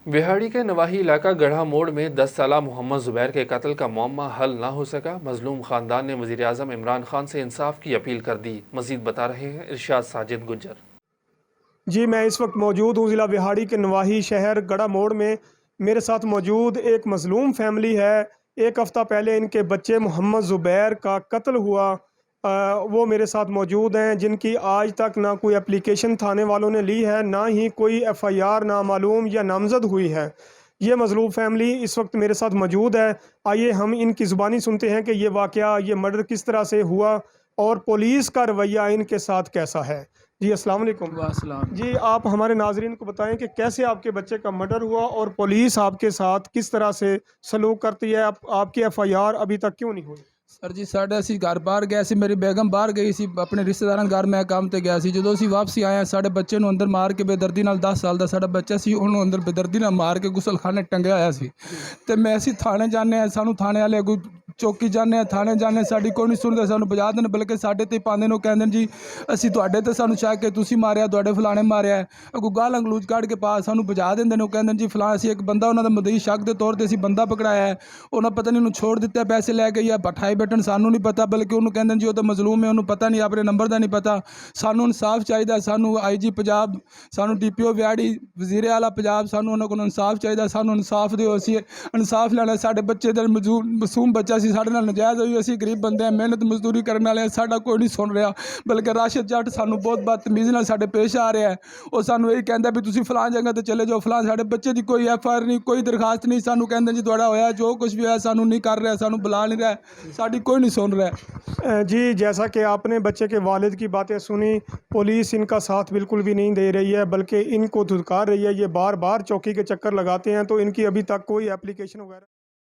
بہاڑی کے نواحی علاقہ گڑھا موڑ میں 10 سالہ محمد زبیر کے قتل کا معمہ حل نہ ہو سکا۔ مظلوم خاندان نے وزیر اعظم عمران خان سے انصاف کی اپیل کر دی۔ مزید بتا رہے ہیں ارشاد ساجد گجر۔ جی میں اس وقت موجود ہوں ضلع بہاڑی کے نواحی شہر گڑھا موڑ میں۔ میرے ساتھ موجود ایک مظلوم فیملی ہے۔ ایک ہفتہ پہلے ان کے بچے محمد زبیر کا قتل ہوا۔ وہ میرے ساتھ موجود ہیں، جن کی آج تک نہ کوئی اپلیکیشن تھانے والوں نے لی ہے، نہ ہی کوئی ایف آئی آر نامعلوم یا نامزد ہوئی ہے۔ یہ مظلوم فیملی اس وقت میرے ساتھ موجود ہے۔ آئیے ہم ان کی زبانی سنتے ہیں کہ یہ واقعہ، یہ مرڈر کس طرح سے ہوا اور پولیس کا رویہ ان کے ساتھ کیسا ہے۔ جی السلام علیکم۔ السلام۔ جی آپ ہمارے ناظرین کو بتائیں کہ کیسے آپ کے بچے کا مرڈر ہوا اور پولیس آپ کے ساتھ کس طرح سے سلوک کرتی ہے، آپ کی ایف آئی آر ابھی تک کیوں نہیں ہوئی؟ سر جی ساڈے اسی گھر باہر گئے سی، میری بیگم باہر گئی سی اپنے رشتہ داراں گھر، میں کام تے گیا سی۔ جدوں اسی واپسی آئے ساڈے بچے نو اندر مار کے بے دردی نال 10 سال دا ساڈا بچہ سی، انہوں اندر بے دردی نال مار کے غسل خانے ٹنگیا ہویا سی۔ تے میں اسی تھانے جانے ہیں، سانو تھانے والے کوئی چوکی جانے ہیں، تھانے جانے ساڈی کوئی نہیں سندا، سانو بجا دین، بلکہ ساڈے تے پاندے نو کہندے جی اسی تواڈے تے سانو شک ہے تسی ماریا، تواڈے فلانے ماریا ہے، اگوں گالاں گلوچ کڈ کے پاس سانو بجا دیندے نے، کہندے جی فلاں اسی ایک بندہ انہاں دا مدعی شک دے طور تے اسی بندہ پکڑایا ہے، انہاں پتہ نہیں انہوں چھوڑ دتا پیسے لے کے یا بٹھائی بیٹھن سانو نہیں پتہ، بلکہ انہوں کہندے جی وہ تو مظلوم ہے، انہوں پتہ نہیں اپنے نمبر دا نہیں پتہ۔ سانو انصاف چاہیے، سانو آئی جی پنجاب، سانو ڈی پی او ویاڑی، وزیر اعلیٰ پنجاب، سانو انہاں کولوں انصاف چاہیے، سانو انصاف دیو، اسی انصاف لینا۔ ساڈے بچے دا معصوم بچہ سی، ساڈے نال نجائز ہوئی، اسی غریب بندے ہیں، محنت مزدوری کرنے والے ہیں، ساڈا کوئی نہیں سن رہا، بلکہ راشد جٹ سانو بہت بدتمیزی نال ساڈے پیش آ رہا ہے۔ وہ سانو یہی کہندا بھی تسی فلاں جگہ تے چلے جاؤ، فلاں ساڈے بچے دی کوئی ایف آئی آر نہیں، کوئی درخواست نہیں، سانو کہندے جی تہاڈا ہویا جو کچھ بھی ہوا سانو نہیں کر رہا، سانو بلا نہیں رہا، ساڈی کوئی نہیں سن رہا۔ جی جیسا کہ آپ نے بچے کے والد کی باتیں سنی، پولیس ان کا ساتھ بالکل بھی نہیں دے رہی ہے، بلکہ ان کو دھتکار رہی ہے۔ یہ بار بار چوکی کے چکر لگاتے ہیں، تو ان کی ابھی تک کوئی اپلیکیشن وغیرہ